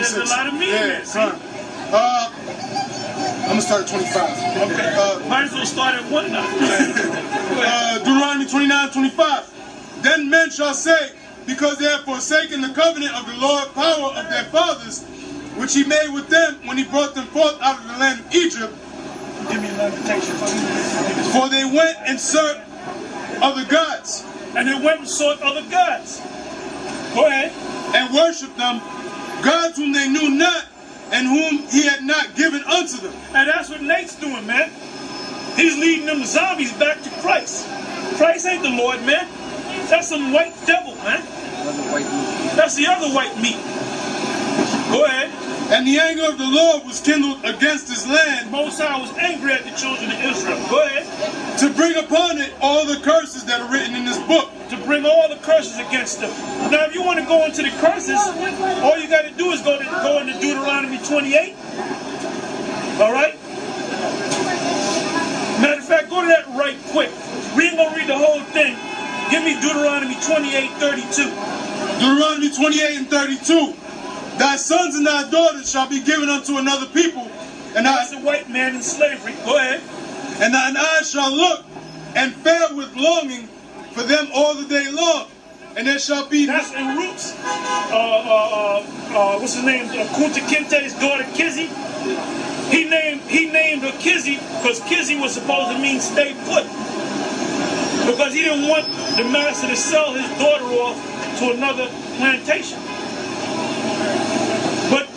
26. There's a lot of meat in it. I'm going to start at 25. Okay. Might as well start at 1 now. Deuteronomy 29:25. Then men shall say, because they have forsaken the covenant of the Lord power of their fathers, which he made with them when he brought them forth out of the land of Egypt. Give me an invitation. For they went and served other gods. And they went and sought other gods. Go ahead. And worshipped them, gods whom they knew not, and whom he had not given unto them. And that's what Nate's doing, man. He's leading them zombies back to Christ. Christ ain't the Lord, man. That's some white devil, man. That's the other white meat. Go ahead. And the anger of the Lord was kindled against his land. Most High was angry at the children of Israel. Go ahead. To bring upon it all the curses that are written in this book. To bring all the curses against them. Now, if you want to go into the curses, all you got to do is go into Deuteronomy 28. All right? Matter of fact, go to that right quick. We ain't going to read the whole thing. Give me Deuteronomy 28:32. Deuteronomy 28:32. Thy sons and thy daughters shall be given unto another people, and that's a white man in slavery. Go ahead. And thine eyes shall look and fare with longing for them all the day long, and there shall be. That's in Roots. What's his name? Kunta Kinte's daughter Kizzy. He named her Kizzy because Kizzy was supposed to mean stay put, because he didn't want the master to sell his daughter off to another plantation. But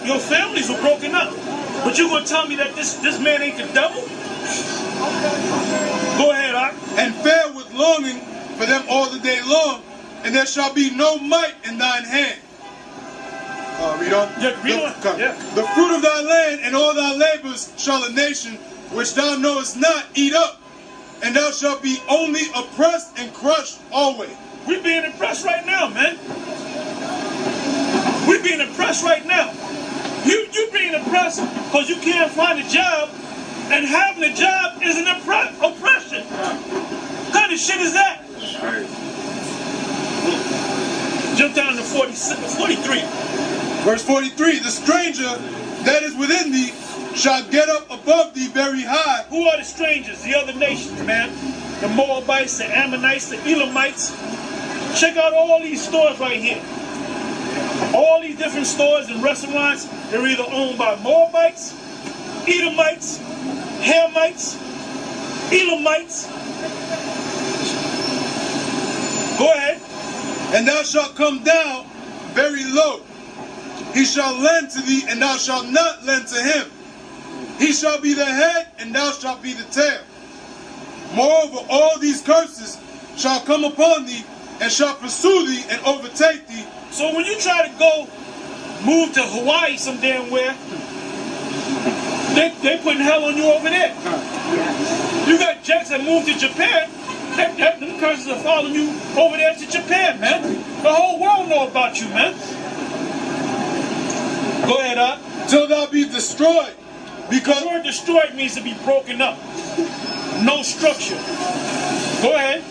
your families were broken up. But you gonna tell me that this man ain't the devil? Go ahead, Ak. And fare with longing for them all the day long, and there shall be no might in thine hand. Read on. Yeah, read on. Yeah. The fruit of thy land and all thy labors shall a nation which thou knowest not eat up, and thou shalt be only oppressed and crushed always. We're being oppressed right now, man. We're being oppressed right now. You being oppressed because you can't find a job, and having a job is an oppression. What kind of shit is that? Jump down to 43. Verse 43, the stranger that is within thee shall get up above thee very high. Who are the strangers? The other nations, man. The Moabites, the Ammonites, the Elamites. Check out all these stores right here. All these different stores and restaurants, they're either owned by Moabites, Edomites, Hamites, Elamites. Go ahead. And thou shalt come down very low. He shall lend to thee, and thou shalt not lend to him. He shall be the head, and thou shalt be the tail. Moreover, all these curses shall come upon thee, and shall pursue thee and overtake thee. So when you try to go move to Hawaii some damn where, they putting hell on you over there. You got jets that move to Japan, them curses are following you over there to Japan, man. The whole world know about you, man. Go ahead, Ak. Till thou be destroyed. Because the word destroyed means to be broken up. No structure. Go ahead.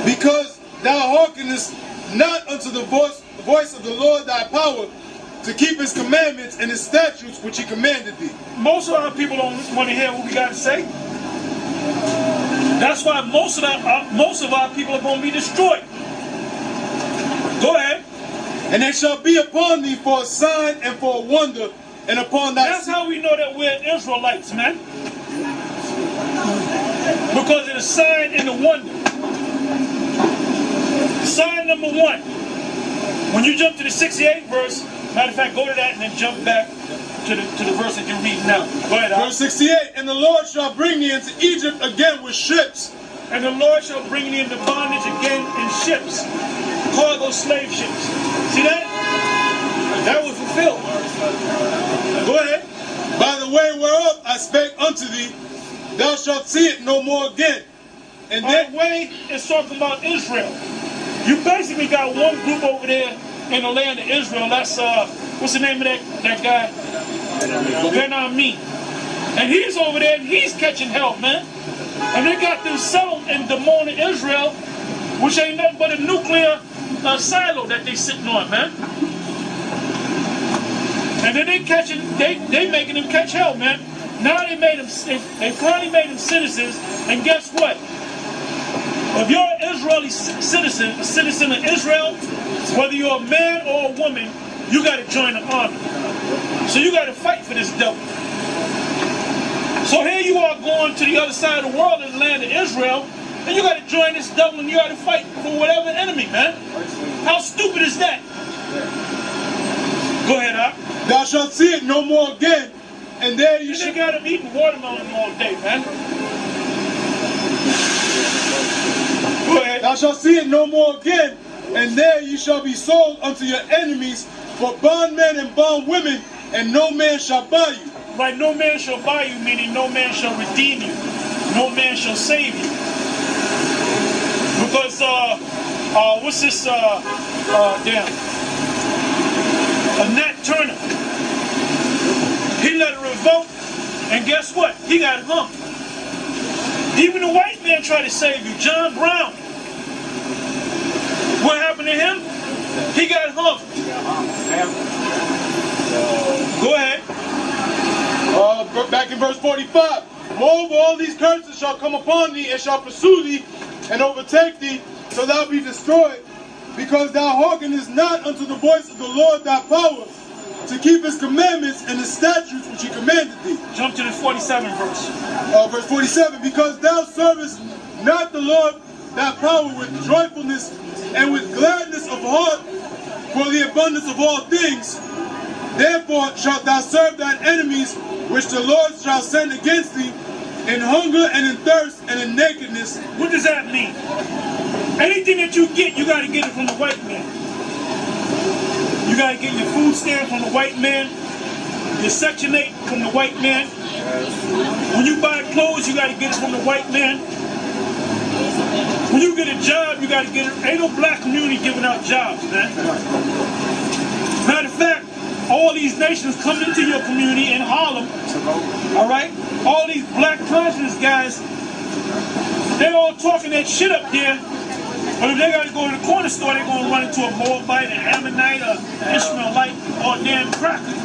Because thou hearkenest not unto the voice of the Lord thy power, to keep his commandments and his statutes which he commanded thee. Most of our people don't want to hear what we got to say. That's why most of our people are going to be destroyed. Go ahead. And they shall be upon thee for a sign and for a wonder, and upon thy... That's how we know that we're Israelites, man. Because of the sign and the wonder. Sign number 1. When you jump to the 68th verse, matter of fact, go to that and then jump back to the verse that you're reading now. Go ahead, Verse 68, and the Lord shall bring thee into Egypt again with ships. And the Lord shall bring thee into bondage again in ships. Cargo slave ships. See that? That was fulfilled. Go ahead. By the way whereof I spake unto thee, thou shalt see it no more again. And that way is talking about Israel. You basically got one group over there in the land of Israel. That's what's the name of that guy? Ben-Ami. And he's over there and he's catching hell, man. And they got them settled in Damona, Israel, which ain't nothing but a nuclear silo that they sitting on, man. And then they making them catch hell, man. Now they finally made them citizens, and guess what? If you're an Israeli citizen, a citizen of Israel, whether you're a man or a woman, you got to join the army. So you got to fight for this devil. So here you are going to the other side of the world in the land of Israel, and you got to join this devil and you got to fight for whatever enemy, man. How stupid is that? Go ahead, Hop. Thou shalt see it no more again, and there you shall... They got him eating watermelon all day, man. Go ahead. Thou shalt see it no more again, and there you shall be sold unto your enemies for bondmen and bondwomen, and no man shall buy you. Right, no man shall buy you, meaning no man shall redeem you. No man shall save you. Because, what's this, Nat Turner. He let it revolt, and guess what? He got hung. Even the white man tried to save you. John Brown. What happened to him? He got hung. Go ahead. Back in verse 45. Moreover, all these curses shall come upon thee, and shall pursue thee, and overtake thee, so thou be destroyed, because thou hearkenest not unto the voice of the Lord thy power, to keep his commandments and his statutes which he commanded thee. Jump to the 47 verse. Verse 47. Because thou servest not the Lord thy power with joyfulness and with gladness of heart for the abundance of all things, therefore shalt thou serve thine enemies, which the Lord shall send against thee, in hunger and in thirst and in nakedness. What does that mean? Anything that you get, you got to get it from the white man. You got to get your food stamps from the white man, your Section 8 from the white man. When you buy clothes, you got to get it from the white man. When you get a job, you got to get it. Ain't no black community giving out jobs, man. Matter of fact, all these nations come into your community in Harlem, all right? All these black conscious guys, they all talking that shit up there, but if they got to go to the corner store, they're going to run into a Moabite, an Ammonite, an Ishmaelite, or a damn cracker,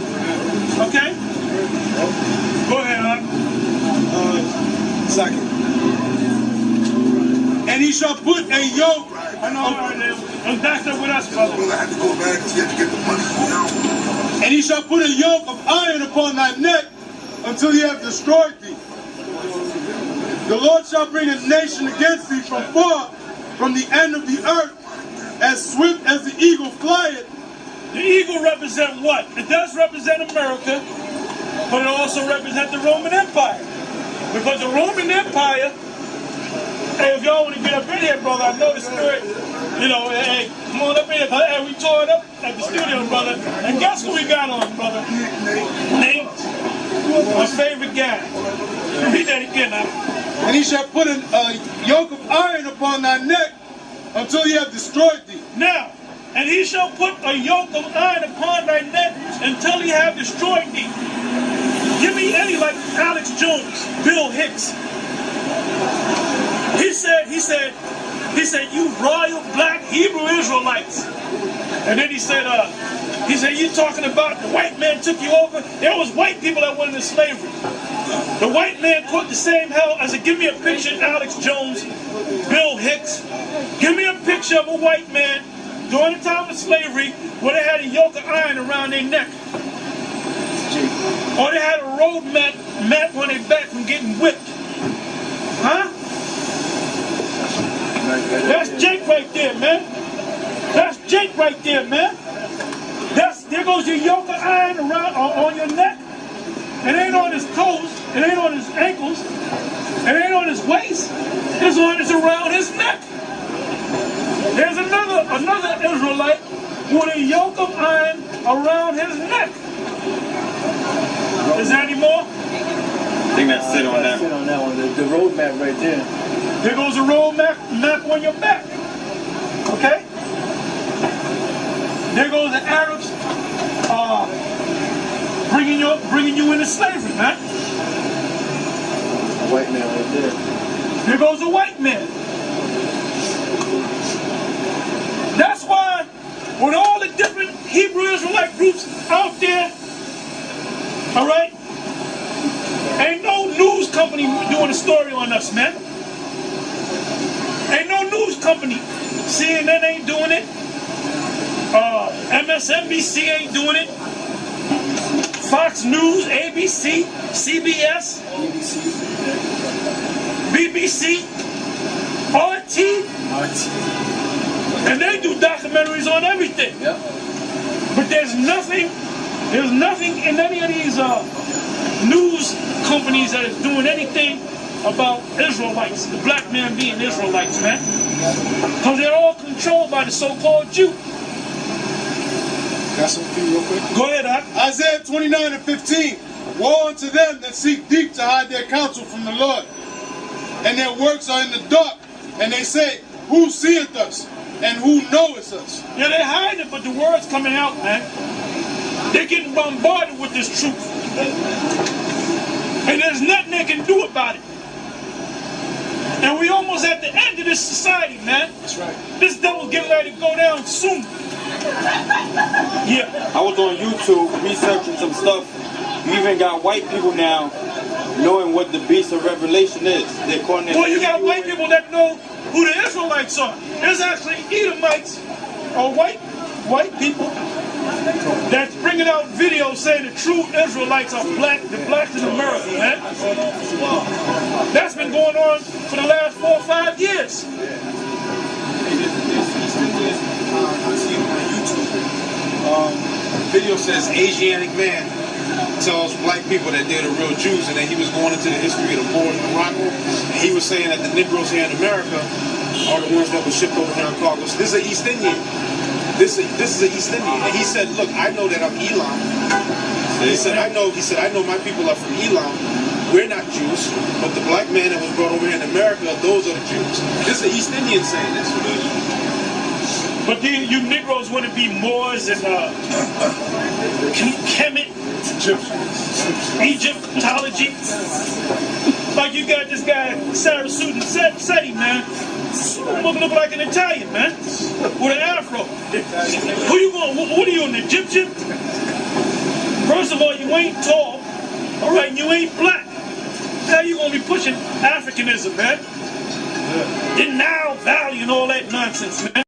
okay? Go ahead, Second. And he shall put a yoke. I know, and that's up with us, brother. I have to go back to get the money. And he shall put a yoke of iron upon thy neck until he have destroyed thee. The Lord shall bring a nation against thee from far, from the end of the earth, as swift as the eagle flieth. The eagle represents what? It does represent America, but it also represents the Roman Empire. Because the Roman Empire, hey, if y'all want to get up in here, brother, I know the spirit, you know, hey, come on up in here. Hey, we tore it up at the studio, brother. And guess who we got on, brother? Nate, my favorite guy. Read that again now. And he shall put a yoke of iron upon thy neck until he have destroyed thee. Now, and he shall put a yoke of iron upon thy neck until he have destroyed thee. Give me any like Alex Jones, Bill Hicks. He said, you royal black Hebrew Israelites. And then he said, you talking about the white man took you over? There was white people that went into slavery. The white man put the same hell. I said, give me a picture of Alex Jones, Bill Hicks. Give me a picture of a white man during the time of slavery where they had a yoke of iron around their neck. Or they had a road mat on their back from getting whipped. Huh? That's Jake right there, man. That's Jake right there, man. There goes your yoke of iron around on your neck. It ain't on his toes. It ain't on his ankles. It ain't on his waist. It's around his neck. There's another Israelite with a yoke of iron around his neck. Is there any more? I think that's it on that. Sit on that one. The road map right there. There goes a road map on your back. Okay? There goes the Arabs bringing you into slavery, man. A white man right there. There goes a white man. That's why with all the different Hebrew Israelite groups out there, a story on us, man. Ain't no news company. CNN ain't doing it. MSNBC ain't doing it. Fox News, ABC, CBS, BBC, RT. And they do documentaries on everything. But there's nothing in any of these news companies that is doing anything about Israelites, the black man being Israelites, man. Because they're all controlled by the so-called Jew. Got something for you real quick? Go ahead, Doc. Isaiah 29:15. Woe unto them that seek deep to hide their counsel from the Lord, and their works are in the dark, and they say, who seeth us, and who knoweth us? Yeah, they're hiding it, but the word's coming out, man. They're getting bombarded with this truth. And there's nothing they can do about it. And we almost at the end of this society, man. That's right. This devil's getting ready to go down soon. Yeah. I was on YouTube researching some stuff. You even got white people now knowing what the beast of Revelation is. They're calling it. Well, you got white people that know who the Israelites are. There's actually Edomites or white people that's bringing out videos saying the true Israelites are black, the blacks in America, man. That's been going on for the last 4 or 5 years. I see it on YouTube. Video says Asiatic man tells black people that they're the real Jews, and then he was going into the history of the Moors in Morocco, and he was saying that the Negroes here in America are the ones that were shipped over here in cargoes. This is an East Indian. This is an East Indian, and he said, "Look, I know that I'm Elam." He said, "I know my people are from Elam. We're not Jews, but the black man that was brought over here in America, those are the Jews." This is an East Indian saying this. But then you Negroes want to be Moors and Kemet, Egyptology. Like you got this guy, Sarasuti Seti, man. Look like an Italian, man, with an afro. Who you going? What are you, an Egyptian? First of all, you ain't tall. All right, you ain't black. How you gonna be pushing Africanism, man? The Nile Valley and all that nonsense, man.